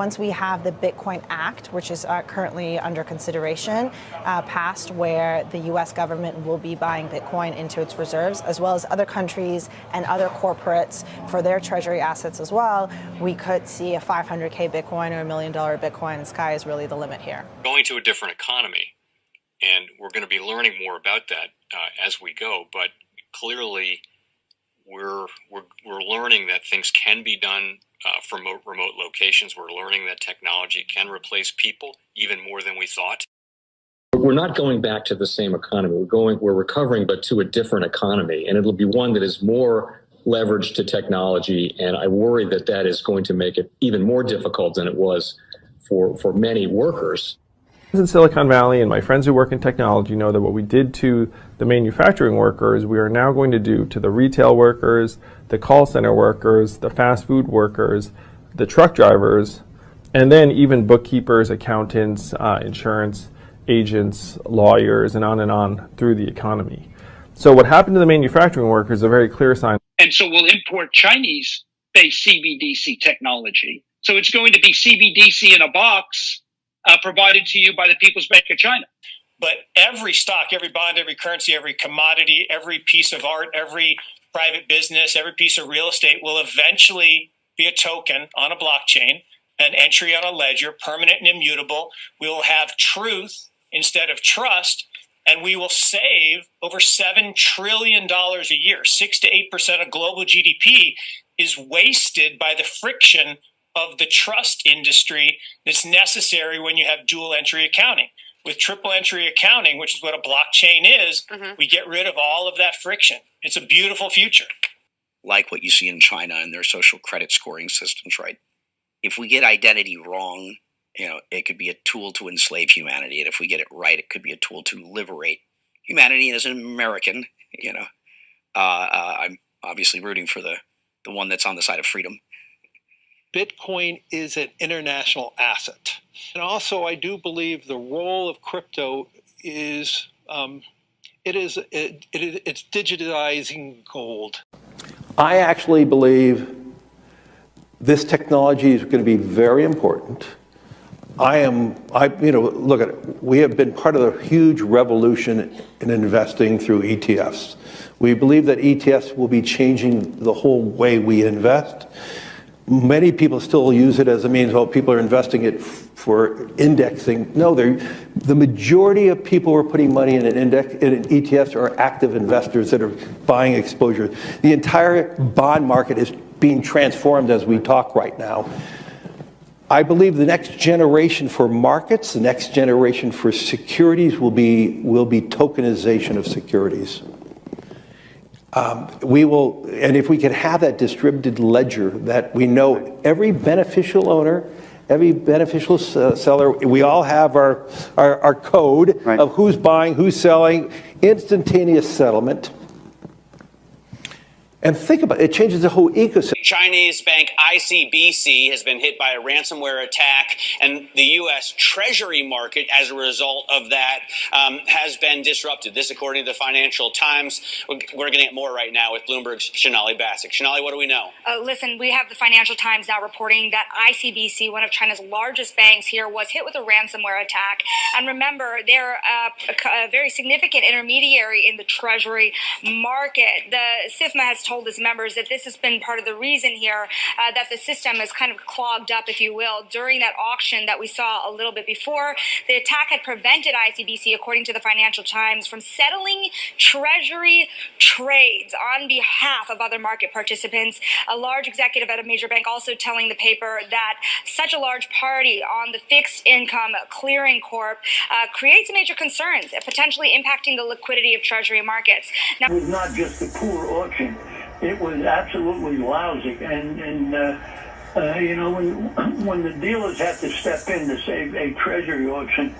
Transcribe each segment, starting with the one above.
Once we have the Bitcoin Act, which is currently under consideration, passed, where the U.S. government will be buying Bitcoin into its reserves, as well as other countries and other corporates for their treasury assets as well, we could see a 500K Bitcoin or $1 million Bitcoin. Sky is really the limit here. Going to a different economy, and we're going to be learning more about that as we go. But clearly, we're learning that things can be done from remote locations. We're learning that technology can replace people even more than we thought. We're not going back to the same economy. We're recovering, but to a different economy, and it'll be one that is more leveraged to technology. And I worry that that is going to make it even more difficult than it was for many workers. In Silicon Valley, and my friends who work in technology know that what we did to the manufacturing workers, we are now going to do to the retail workers, the call center workers, the fast food workers, the truck drivers, and then even bookkeepers, accountants, insurance agents, lawyers, and on through the economy. So what happened to the manufacturing workers is a very clear sign. And so we'll import Chinese-based CBDC technology. So it's going to be CBDC in a box provided to you by the People's Bank of China. But every stock, every bond, every currency, every commodity, every piece of art, every private business, every piece of real estate will eventually be a token on a blockchain, an entry on a ledger, permanent and immutable. We will have truth instead of trust, and we will save over $7 trillion a year. 6 to 8% of global GDP is wasted by the friction of the trust industry that's necessary when you have dual entry accounting. With triple entry accounting, which is what a blockchain is, we get rid of all of that friction. It's a beautiful future. Like what you see in China and their social credit scoring systems, right? If we get identity wrong, it could be a tool to enslave humanity. And if we get it right, it could be a tool to liberate humanity. And as an American, I'm obviously rooting for the one that's on the side of freedom. Bitcoin is an international asset. And also, I do believe the role of crypto is, it's digitizing gold. I actually believe this technology is going to be very important. Look at it. We have been part of a huge revolution in investing through ETFs. We believe that ETFs will be changing the whole way we invest. Many people still use it as a means, people are investing it for indexing. No, the majority of people who are putting money in in ETFs are active investors that are buying exposure. The entire bond market is being transformed as we talk right now. I believe the next generation for markets, the next generation for securities will be tokenization of securities. And if we can have that distributed ledger that we know every beneficial owner, every beneficial seller, we all have our code of who's buying, who's selling, instantaneous settlement. And think about it, it changes the whole ecosystem. Chinese bank ICBC has been hit by a ransomware attack, and the U.S. Treasury market, as a result of that, has been disrupted. This, according to the Financial Times. We're getting it more right now with Bloomberg's Shonali Bassick. Shonali, what do we know? Listen, we have the Financial Times now reporting that ICBC, one of China's largest banks here, was hit with a ransomware attack. And remember, they're a very significant intermediary in the Treasury market. The SIFMA has told its members that this has been part of the reason here that the system is kind of clogged up, if you will, during that auction that we saw a little bit before. The attack had prevented ICBC, according to the Financial Times, from settling Treasury trades on behalf of other market participants. A large executive at a major bank also telling the paper that such a large party on the fixed income clearing corp creates major concerns, potentially impacting the liquidity of Treasury markets. Now, it was not just a poor auction. It was absolutely lousy, and when the dealers have to step in to save a treasury auction,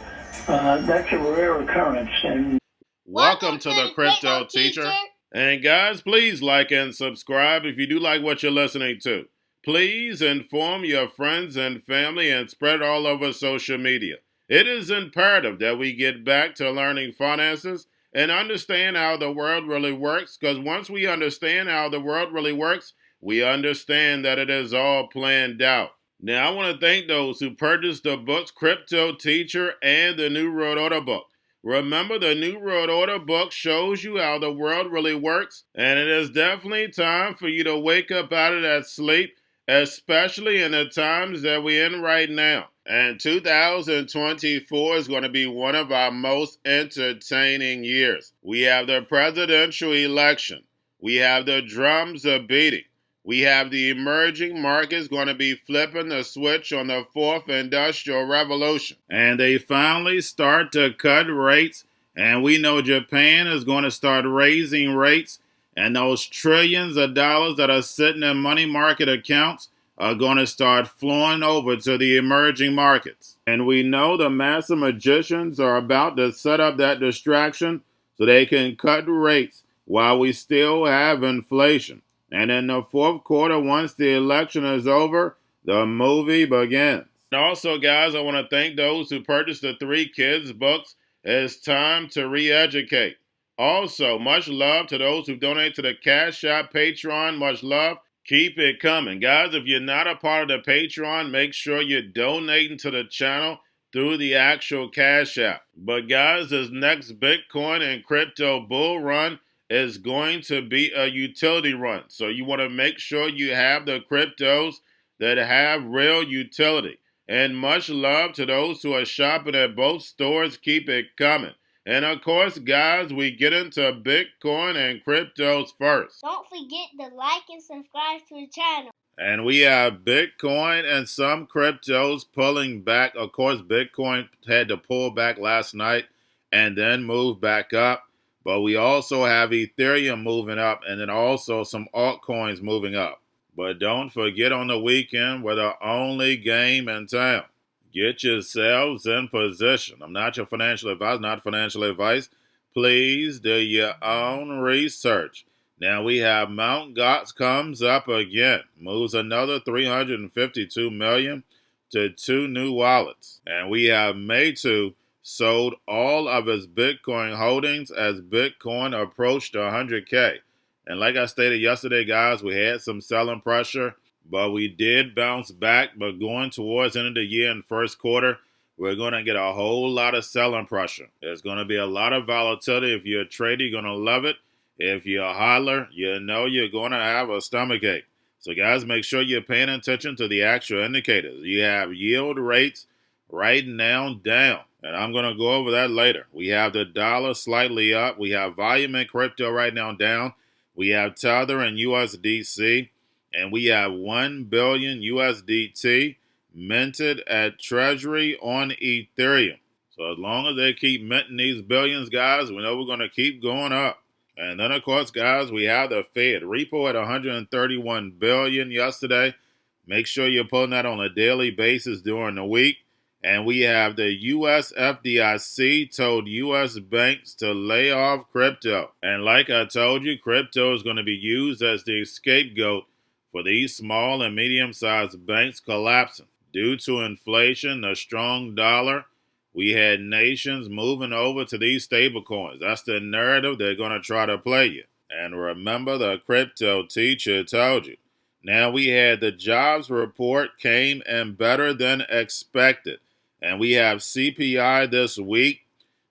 that's a rare occurrence. And welcome to the Crypto Teacher. And guys, please like and subscribe if you do like what you're listening to. Please inform your friends and family and spread all over social media. It is imperative that we get back to learning finances and understand how the world really works, because once we understand how the world really works, we understand that it is all planned out. Now, I want to thank those who purchased the books Crypto Teacher and the New World Order book. Remember, the New World Order book shows you how the world really works, and it is definitely time for you to wake up out of that sleep, especially in the times that we're in right now. And 2024 is going to be one of our most entertaining years. We have the presidential election. We have the drums are beating. We have the emerging markets going to be flipping the switch on the fourth industrial revolution. And they finally start to cut rates. And we know Japan is going to start raising rates. And those trillions of dollars that are sitting in money market accounts are going to start flowing over to the emerging markets. And we know the master magicians are about to set up that distraction so they can cut rates while we still have inflation. And in the fourth quarter, once the election is over, the movie begins. And also, guys, I want to thank those who purchased the 3 Kids books. It's time to re-educate. Also, much love to those who donate to the Cash App, Patreon. Much love. Keep it coming. Guys, if you're not a part of the Patreon, make sure you're donating to the channel through the actual Cash App. But guys, this next Bitcoin and crypto bull run is going to be a utility run. So you want to make sure you have the cryptos that have real utility. And much love to those who are shopping at both stores. Keep it coming. And of course, guys, we get into Bitcoin and cryptos first. Don't forget to like and subscribe to the channel. And we have Bitcoin and some cryptos pulling back. Of course, Bitcoin had to pull back last night and then move back up. But we also have Ethereum moving up and then also some altcoins moving up. But don't forget, on the weekend, we're the only game in town. Get yourselves in position. I'm not your financial advisor, not financial advice. Please do your own research. Now we have Mt.Gox comes up again, moves another 352 million to 2 new wallets. And we have Bitrue sold all of his Bitcoin holdings as Bitcoin approached 100K. And like I stated yesterday, guys, we had some selling pressure, but we did bounce back. But going towards the end of the year in first quarter, we're going to get a whole lot of selling pressure. There's going to be a lot of volatility. If you're a trader, you're going to love it. If you're a hodler, you know you're going to have a stomachache. So guys, make sure you're paying attention to the actual indicators. You have yield rates right now down. And I'm going to go over that later. We have the dollar slightly up. We have volume in crypto right now down. We have Tether and USDC. And we have 1 billion USDT minted at Treasury on Ethereum. So as long as they keep minting these billions, guys, we know we're going to keep going up. And then, of course, guys, we have the Fed repo at 131 billion yesterday. Make sure you're pulling that on a daily basis during the week. And we have the U.S. FDIC told U.S. banks to lay off crypto. And like I told you, crypto is going to be used as the scapegoat for these small and medium-sized banks collapsing. Due to inflation, the strong dollar, we had nations moving over to these stablecoins. That's the narrative they're going to try to play you. And remember, the crypto teacher told you. Now we had the jobs report came in better than expected. And we have CPI this week,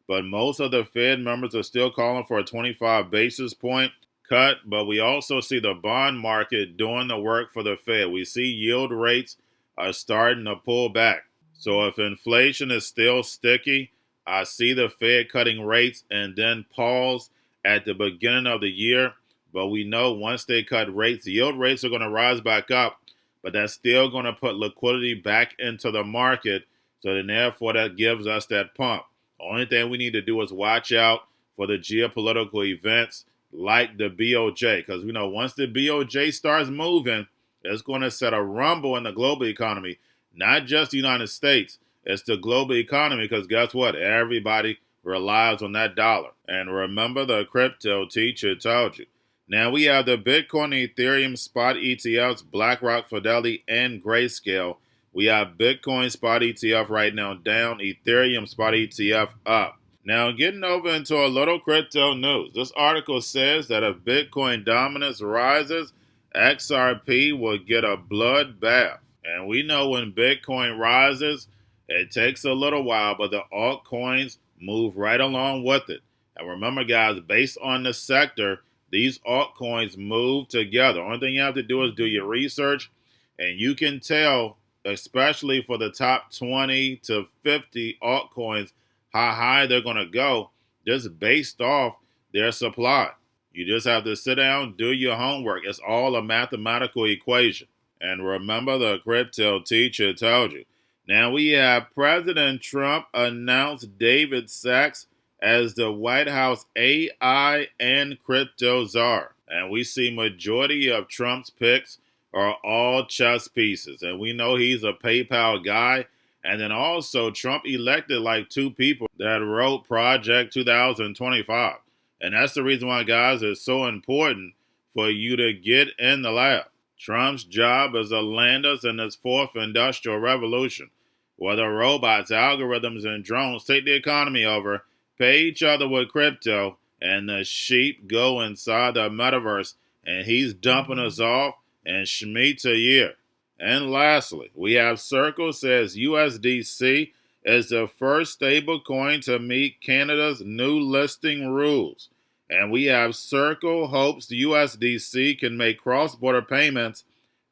but most of the Fed members are still calling for a 25 basis point cut. But we also see the bond market doing the work for the Fed. We see yield rates are starting to pull back. So if inflation is still sticky, I see the Fed cutting rates and then pause at the beginning of the year. But we know once they cut rates, the yield rates are going to rise back up, but that's still going to put liquidity back into the market. So then therefore that gives us that pump. The only thing we need to do is watch out for the geopolitical events like the BOJ. Because we know once the BOJ starts moving, it's going to set a rumble in the global economy. Not just the United States, it's the global economy, because guess what? Everybody relies on that dollar. And remember, the crypto teacher told you. Now we have the Bitcoin, Ethereum spot ETFs, BlackRock, Fidelity, and Grayscale. We have Bitcoin spot ETF right now down, Ethereum spot ETF up. Now getting over into a little crypto news. This article says that if Bitcoin dominance rises, XRP will get a bloodbath. And we know when Bitcoin rises, it takes a little while, but the altcoins move right along with it. And remember, guys, based on the sector, these altcoins move together. Only thing you have to do is do your research, and you can tell, especially for the top 20 to 50 altcoins, how high they're going to go just based off their supply. You just have to sit down, do your homework. It's all a mathematical equation. And remember, the crypto teacher told you. Now we have President Trump announced David Sachs as the White House AI and crypto czar. And we see majority of Trump's picks are all chess pieces. And we know he's a PayPal guy. And then also Trump elected like 2 people that wrote Project 2025. And that's the reason why, guys, it's so important for you to get in the lab. Trump's job is to land us in this 4th industrial revolution, where the robots, algorithms, and drones take the economy over, pay each other with crypto, and the sheep go inside the metaverse, and he's dumping us off and schmeats a year. And lastly, we have Circle says USDC is the first stable coin to meet Canada's new listing rules. And we have Circle hopes the USDC can make cross-border payments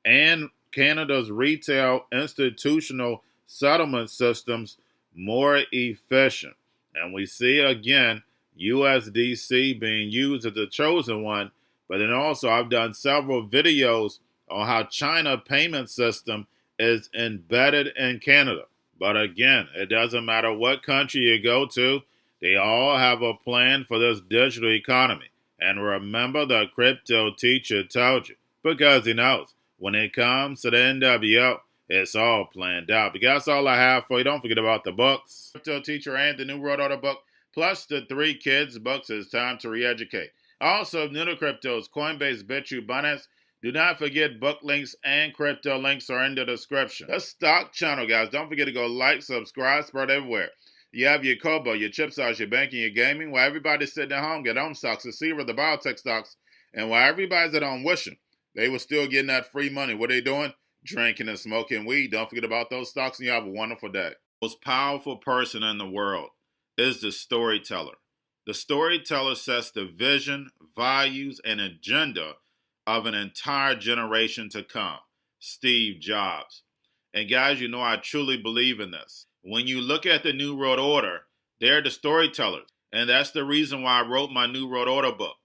and Canada's retail institutional settlement systems more efficient. And we see again USDC being used as the chosen one, but then also I've done several videos on how China payment system is embedded in Canada. But again, it doesn't matter what country you go to, they all have a plan for this digital economy. And remember, the crypto teacher told you, because he knows when it comes to the NWO, it's all planned out. But that's all I have for you. Don't forget about the books, Crypto Teacher and the New World Order book, plus the 3 kids books. It's time to re-educate. Also, new to cryptos, Coinbase, Bitrue, Binance. Do not forget book links and crypto links are in the description. The stock channel, guys. Don't forget to go like, subscribe, spread everywhere. You have your Kobo, your chip stocks, your banking, your gaming. While everybody's sitting at home, get home stocks, the SCARIEST, the biotech stocks. And while everybody's at home wishing they were still getting that free money, what are they doing? Drinking and smoking weed. Don't forget about those stocks, and you have a wonderful day. The most powerful person in the world is the storyteller. The storyteller sets the vision, values, and agenda of an entire generation to come. Steve Jobs. And guys, you know I truly believe in this. When you look at the New World Order, they're the storytellers. And that's the reason why I wrote my New World Order book.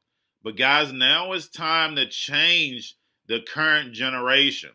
But guys, now it's time to change the current generation.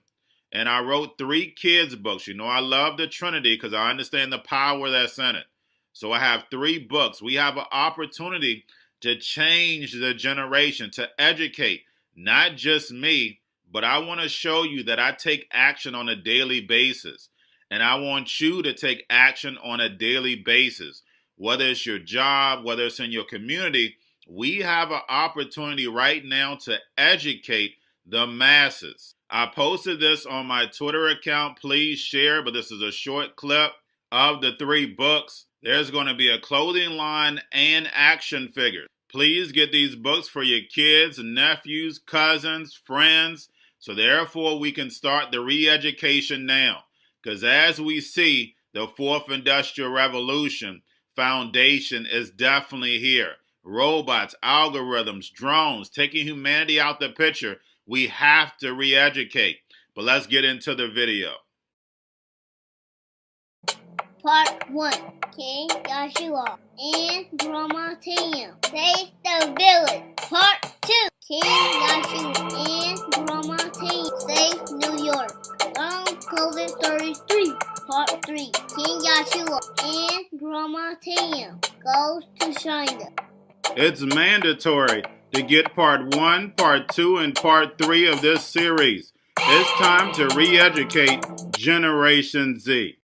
And I wrote 3 kids books. You know I love the Trinity because I understand the power that's in it. So I have 3 books. We have an opportunity to change the generation, to educate, not just me, but I want to show you that I take action on a daily basis. And I want you to take action on a daily basis. Whether it's your job, whether it's in your community, we have an opportunity right now to educate the masses. I posted this on my Twitter account. Please share, but this is a short clip of the 3 books. There's going to be a clothing line and action figures. Please get these books for your kids, nephews, cousins, friends, so therefore we can start the re-education now. Because as we see, the 4th Industrial Revolution foundation is definitely here. Robots, algorithms, drones, taking humanity out the picture. We have to re-educate. But let's get into the video. Part 1. King Joshua and Grandma Tam save the village. Part 2. King Joshua and Grandma Tam save New York from COVID Stories 3. Part 3. King Joshua and Grandma Tam goes to China. It's mandatory to get part 1, part 2, and part 3 of this series. It's time to re-educate Generation Z.